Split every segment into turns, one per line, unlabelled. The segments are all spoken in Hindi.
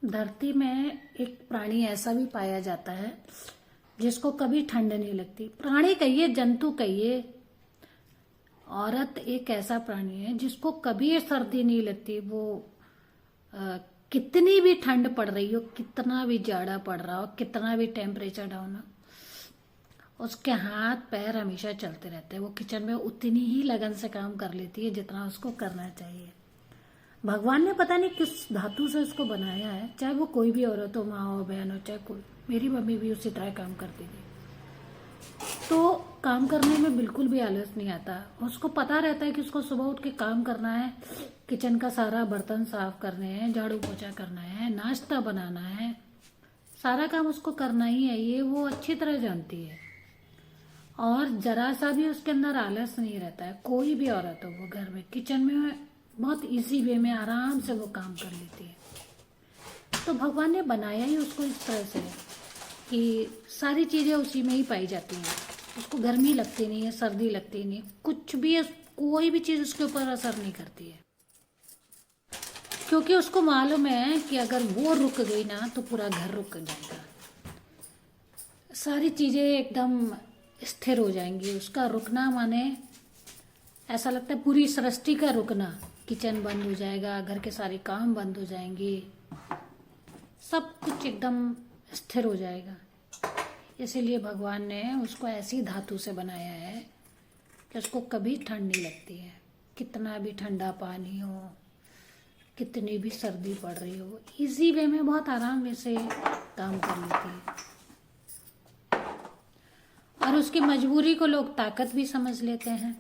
धरती में एक प्राणी ऐसा भी पाया जाता है जिसको कभी ठंड नहीं लगती। प्राणी कहिए, जंतु कहिए, औरत एक ऐसा प्राणी है जिसको कभी सर्दी नहीं लगती। वो कितनी भी ठंड पड़ रही हो, कितना भी जाड़ा पड़ रहा हो, कितना भी टेम्परेचर डाउन हो, उसके हाथ पैर हमेशा चलते रहते हैं। वो किचन में उतनी ही लगन से काम कर लेती है जितना उसको करना चाहिए। भगवान ने पता नहीं किस धातु से उसको बनाया है, चाहे वो कोई भी औरत हो, माँ हो, बहन हो, चाहे कोई। मेरी मम्मी भी उसी तरह काम करती थी। तो काम करने में बिल्कुल भी आलस नहीं आता। उसको पता रहता है कि उसको सुबह उठ के काम करना है, किचन का सारा बर्तन साफ करने हैं, झाड़ू पोछा करना है, नाश्ता बनाना है, सारा काम उसको करना ही है। ये वो अच्छी तरह जानती है और जरा सा भी उसके अंदर आलस नहीं रहता है। कोई भी औरत हो, वो घर में किचन में बहुत इजी वे में आराम से वो काम कर लेती है। तो भगवान ने बनाया ही उसको इस तरह से कि सारी चीजें उसी में ही पाई जाती हैं। उसको गर्मी लगती नहीं है, सर्दी लगती नहीं है, कुछ भी, कोई भी चीज उसके ऊपर असर नहीं करती है, क्योंकि उसको मालूम है कि अगर वो रुक गई ना तो पूरा घर रुक जाएगा, सारी चीजें एकदम स्थिर हो जाएंगी। उसका रुकना माने ऐसा लगता है पूरी सृष्टि का रुकना। किचन बंद हो जाएगा, घर के सारे काम बंद हो जाएंगे, सब कुछ एकदम स्थिर हो जाएगा। इसीलिए भगवान ने उसको ऐसी धातु से बनाया है कि उसको कभी ठंड नहीं लगती है। कितना भी ठंडा पानी हो, कितनी भी सर्दी पड़ रही हो, इजी वे में बहुत आराम में से काम कर लेती है। और उसकी मजबूरी को लोग ताकत भी समझ लेते हैं।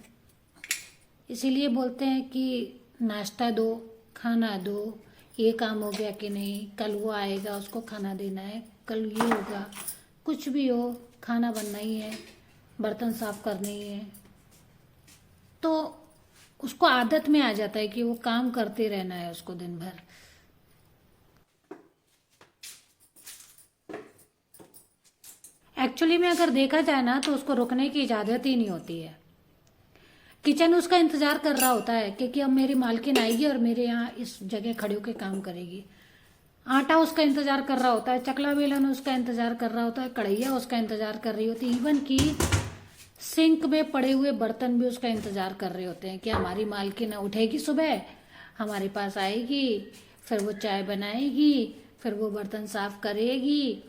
इसीलिए बोलते हैं कि नाश्ता दो, खाना दो, ये काम हो गया कि नहीं, कल वो आएगा उसको खाना देना है, कल ये होगा, कुछ भी हो खाना बनना ही है, बर्तन साफ करने ही है। तो उसको आदत में आ जाता है कि वो काम करते रहना है उसको दिन भर। एक्चुअली में अगर देखा जाए ना तो उसको रुकने की इजाजत ही नहीं होती है। किचन उसका इंतजार कर रहा होता है क्योंकि अब मेरी मालकिन आएगी और मेरे यहाँ इस जगह खड़े होकर काम करेगी। आटा उसका इंतजार कर रहा होता है, चकला बेलन उसका इंतजार कर रहा होता है, कढ़ैया उसका इंतजार कर रही होती है, इवन कि सिंक में पड़े हुए बर्तन भी उसका इंतजार कर रहे होते हैं कि हमारी मालकिन उठेगी सुबह, हमारे पास आएगी, फिर वो चाय बनाएगी, फिर वो बर्तन साफ करेगी,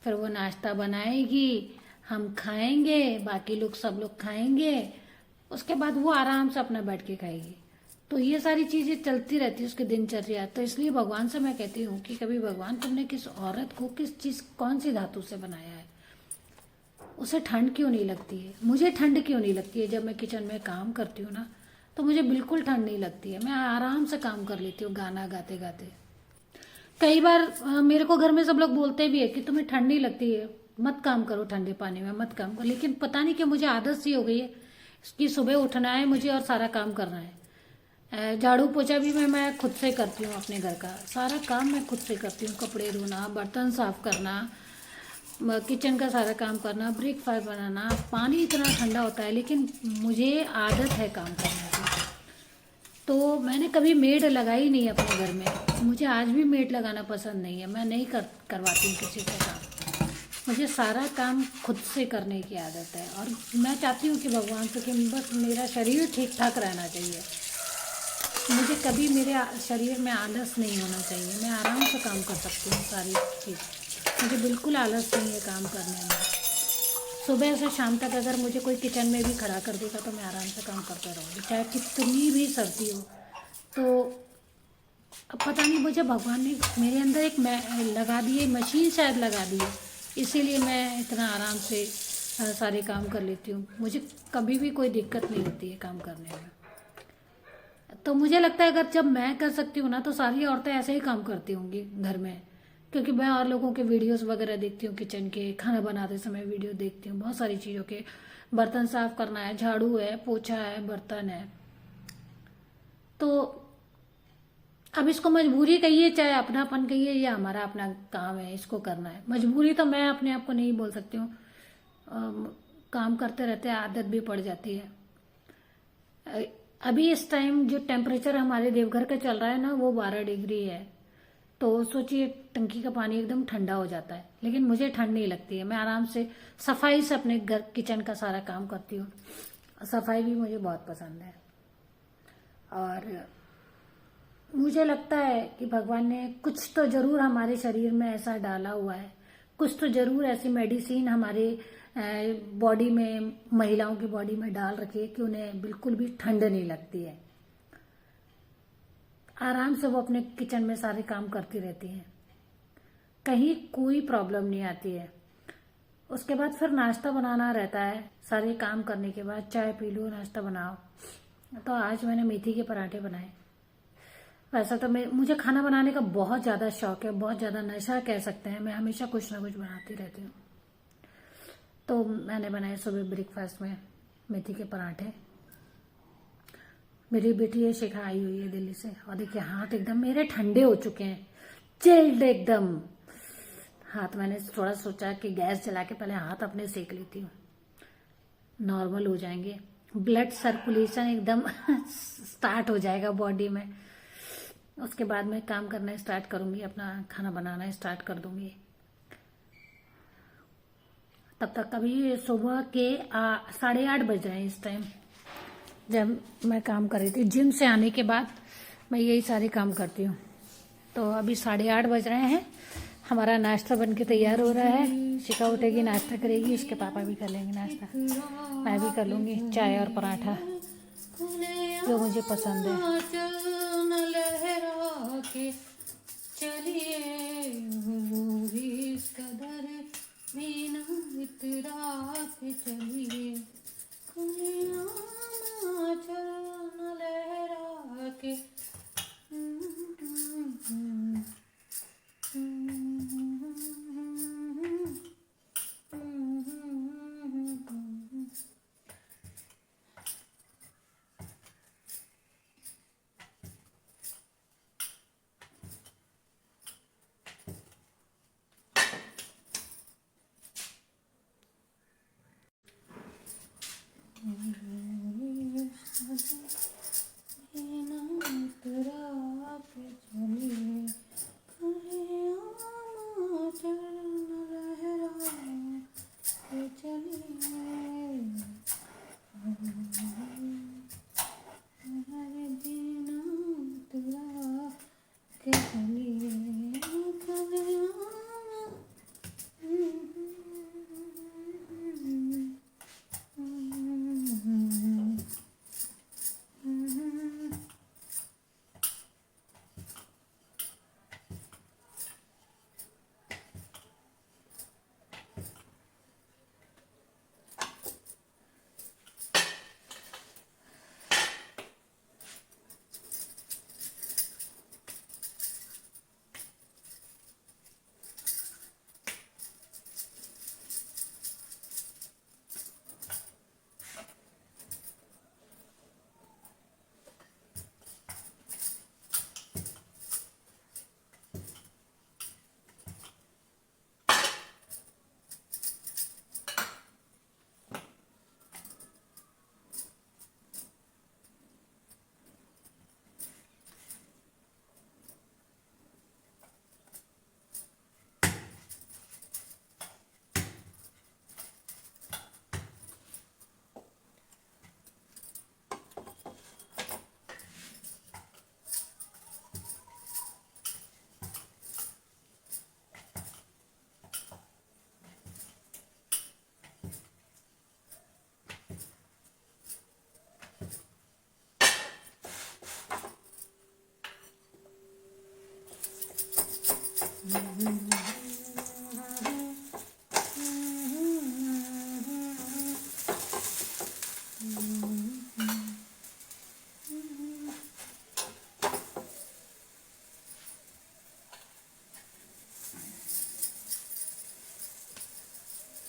फिर वो नाश्ता बनाएगी, हम खाएंगे, बाकी लोग सब लोग खाएंगे, उसके बाद वो आराम से अपना बैठ के खाएगी। तो ये सारी चीजें चलती रहती है उसकी दिनचर्या। तो इसलिए भगवान से मैं कहती हूँ कि कभी भगवान तुमने किस औरत को किस चीज, कौन सी धातु से बनाया है, उसे ठंड क्यों नहीं लगती है? मुझे ठंड क्यों नहीं लगती है? जब मैं किचन में काम करती हूँ ना तो मुझे बिल्कुल ठंड नहीं लगती है। मैं आराम से काम कर लेती हूँ गाना गाते गाते। कई बार मेरे को घर में सब लोग बोलते भी है कि तुम्हें ठंड नहीं लगती है, मत काम करो ठंडे पानी में, मत काम करो। लेकिन पता नहीं कि मुझे आदत सी हो गई है कि सुबह उठना है मुझे और सारा काम करना है। झाड़ू पोछा भी मैं खुद से करती हूँ, अपने घर का सारा काम मैं खुद से करती हूँ। कपड़े धोना, बर्तन साफ करना, किचन का सारा काम करना, ब्रेकफास्ट बनाना। पानी इतना ठंडा होता है लेकिन मुझे आदत है काम करने की। तो मैंने कभी मेड लगाई नहीं अपने घर में। मुझे आज भी मेड लगाना पसंद नहीं है। मैं नहीं करवाती हूँ किसी से काम। मुझे सारा काम खुद से करने की आदत है और मैं चाहती हूँ कि भगवान से कि बस मेरा शरीर ठीक ठाक रहना चाहिए। मुझे कभी मेरे शरीर में आलस नहीं होना चाहिए। मैं आराम से काम कर सकती हूँ सारी चीज़। मुझे बिल्कुल आलस नहीं है काम करने में। सुबह से शाम तक अगर मुझे कोई किचन में भी खड़ा कर देगा तो मैं आराम से काम करते रहूँगी, चाहे कितनी भी सर्दी हो। तो अब पता नहीं मुझे भगवान ने मेरे अंदर एक लगा दी है, मशीन शायद लगा दी है, इसीलिए मैं इतना आराम से सारे काम कर लेती हूँ। मुझे कभी भी कोई दिक्कत नहीं होती है काम करने में। तो मुझे लगता है अगर जब मैं कर सकती हूँ ना तो सारी औरतें ऐसे ही काम करती होंगी घर में। क्योंकि मैं और लोगों के वीडियोस वगैरह देखती हूँ, किचन के खाना बनाते समय वीडियो देखती हूँ, बहुत सारी चीज़ों के। बर्तन साफ करना है, झाड़ू है, पोछा है, बर्तन है। तो अब इसको मजबूरी कहिए चाहे अपनापन कहिए, ये हमारा अपना काम है, इसको करना है। मजबूरी तो मैं अपने आप को नहीं बोल सकती हूँ। काम करते रहते आदत भी पड़ जाती है। अभी इस टाइम जो टेम्परेचर हमारे देवघर का चल रहा है ना वो 12 डिग्री है। तो सोचिए टंकी का पानी एकदम ठंडा हो जाता है, लेकिन मुझे ठंड नहीं लगती है। मैं आराम से सफाई से अपने घर किचन का सारा काम करती हूँ। सफाई भी मुझे बहुत पसंद है। और मुझे लगता है कि भगवान ने कुछ तो जरूर हमारे शरीर में ऐसा डाला हुआ है, कुछ तो जरूर ऐसी मेडिसिन हमारे बॉडी में, महिलाओं की बॉडी में डाल रखी है कि उन्हें बिल्कुल भी ठंड नहीं लगती है। आराम से वो अपने किचन में सारे काम करती रहती हैं, कहीं कोई प्रॉब्लम नहीं आती है। उसके बाद फिर नाश्ता बनाना रहता है। सारे काम करने के बाद चाय पी लो, नाश्ता बनाओ। तो आज मैंने मेथी के पराठे बनाए। वैसा तो मुझे खाना बनाने का बहुत ज़्यादा शौक है, बहुत ज़्यादा नशा कह सकते हैं। मैं हमेशा कुछ ना कुछ बनाती रहती हूँ। तो मैंने बनाए सुबह ब्रेकफास्ट में मेथी के पराठे। मेरी बेटी ये शिखा आई हुई है दिल्ली से, और देखिए हाथ एकदम मेरे ठंडे हो चुके हैं, चिल्ड एकदम हाथ। मैंने थोड़ा सोचा कि गैस जला के पहले हाथ अपने सेक लेती हूँ, नॉर्मल हो जाएंगे, ब्लड सर्कुलेशन एकदम स्टार्ट हो जाएगा बॉडी में। उसके बाद मैं काम करना स्टार्ट करूंगी, अपना खाना बनाना स्टार्ट कर दूंगी। तब तक अभी सुबह के 8:30 बज रहे हैं इस टाइम, जब मैं काम कर रही थी। जिम से आने के बाद मैं यही सारे काम करती हूँ। तो अभी 8:30 बज रहे हैं। हमारा नाश्ता बन के तैयार हो रहा है। शिखा उठेगी, नाश्ता करेगी, उसके पापा भी कर लेंगे नाश्ता, मैं भी कर लूँगी चाय और पराठा जो मुझे पसंद है।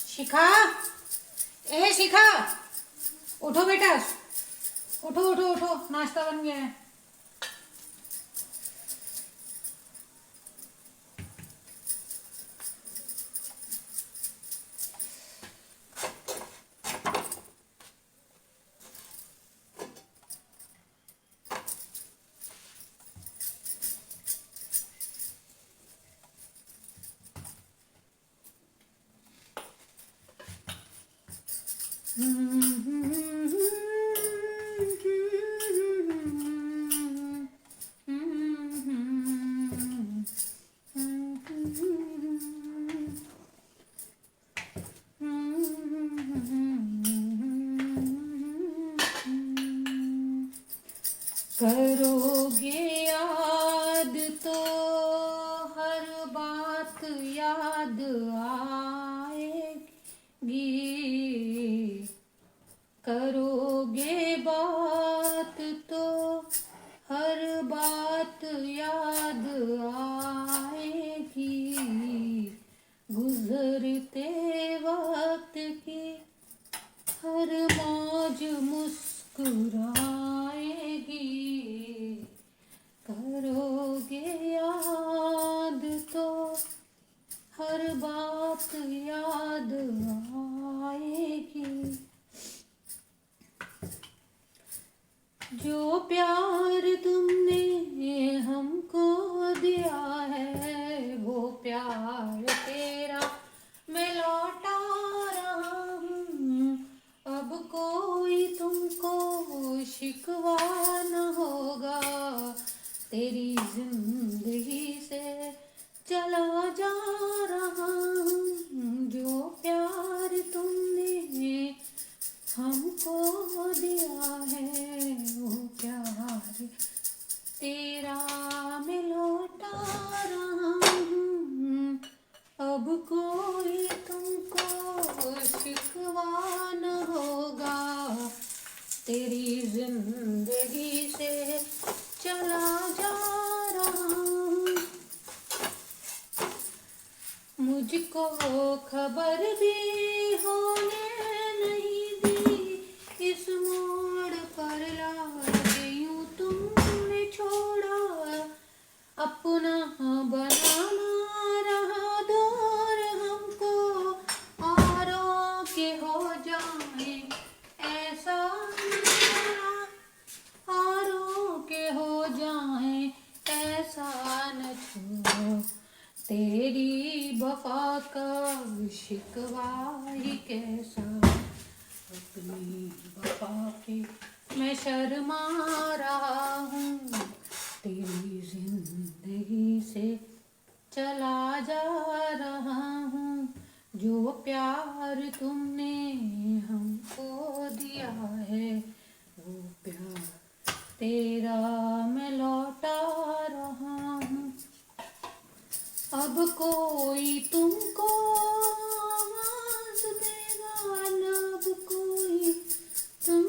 शिखा, ए शिखा, उठो बेटा, उठो उठो उठो, नाश्ता बन गया है। करोगे याद तो हर बात याद आएगी, करोगे बात तो हर बात याद आएगी, गुजरते वक्त की हर मौज मुस्कुराएगी, करोगे याद तो हर बात याद आएगी। जो प्यार तुमने हमको दिया है वो प्यार तेरा मैं लौटा रहा हूँ, अब कोई तुमको शिकवा न होगा, तेरी जिंदगी से चला जा रहा हूँ। जो प्यार तुमने हमको दिया है वो प्यार तेरा मैं लौटा रहा हूँ, अब कोई तुमको शिकवा न होगा, तेरी जिंदगी से चला जा रहा हूँ। मुझको खबर भी होने नहीं दी, इस मोड़ पर लाके यूं तुमने छोड़ा, अपना बनाना रहा दूर हमको, औरों के हो जाए ऐसा मेरा, औरों के हो जाए ऐसा न छोड़ो, तेरी वफा का शिकवा ही कैसा, अपनी वफा पे मैं शर्मा रहा हूँ, तेरी जिंदगी से चला जा रहा हूँ। जो प्यार तुमने हमको दिया है वो प्यार तेरा मैं लौटा रहा हूँ, अब कोई तुमको आवाज देगा न, अब कोई तुम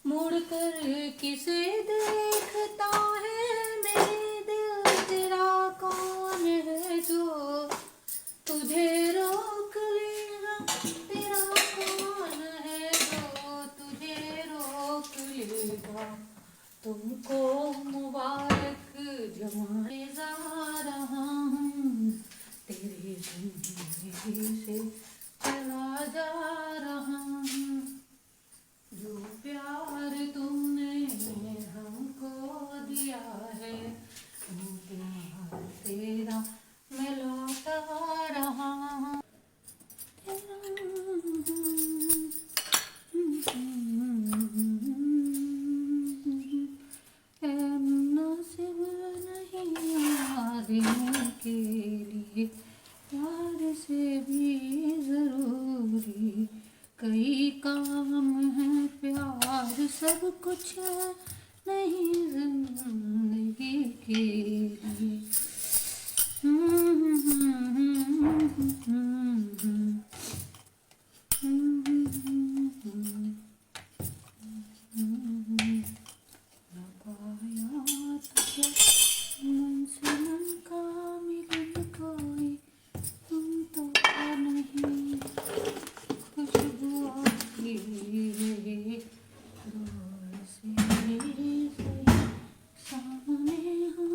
मुड़ कर किसे देखता है मेरे दिल, तेरा कौन है जो तुझे रोक लेगा, तेरा कौन है जो तुझे रोक लेगा, तुमको मुबारक जमाने जा रहा हूँ, तेरी जिंदगी से चला जा रहा हूँ। जो प्यार तुमने हमको दिया है वो प्यार तेरा मैं लौटा रहा हूँ। मुनासिब नहीं आदमी के लिए प्यार से भी जरूरी कई काम है, प्यार सब कुछ है नहीं जिंदगी के लिए। न पाया तुझे मन से मन का मिलन कोई, तुम तो नहीं खुशबू आती रोज से सामने हो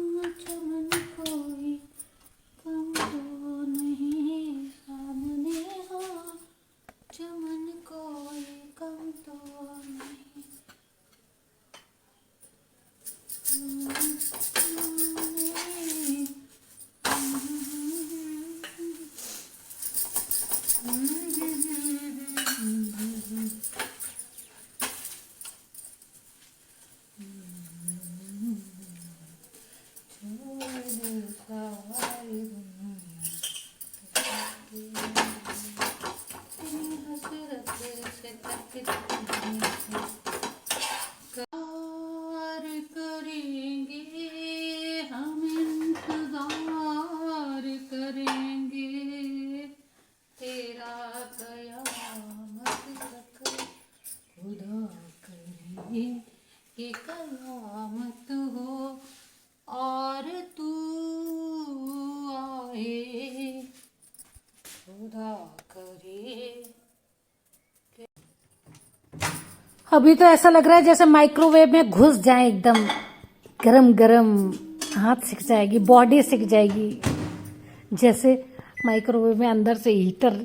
अभी तो ऐसा लग रहा है जैसे माइक्रोवेव में घुस जाए, एकदम गरम गरम, हाथ सिक जाएगी, बॉडी सिक जाएगी। जैसे माइक्रोवेव में अंदर से हीटर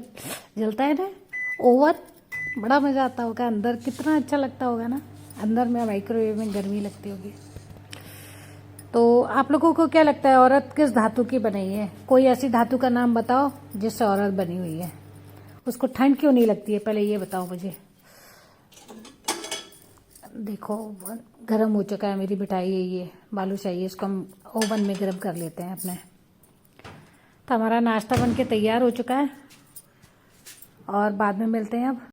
जलता है ना, ओवन, बड़ा मज़ा आता होगा अंदर, कितना अच्छा लगता होगा ना, अंदर में माइक्रोवेव में गर्मी लगती होगी। तो आप लोगों को क्या लगता है, औरत किस धातु की बनी है? कोई ऐसी धातु का नाम बताओ जिससे औरत बनी हुई है। उसको ठंड क्यों नहीं लगती है, पहले ये बताओ मुझे। देखो गर्म हो चुका है मेरी मिठाई, ये बालूशाही, इसको हम ओवन में गर्म कर लेते हैं अपने। तो हमारा नाश्ता बन के तैयार हो चुका है और बाद में मिलते हैं अब।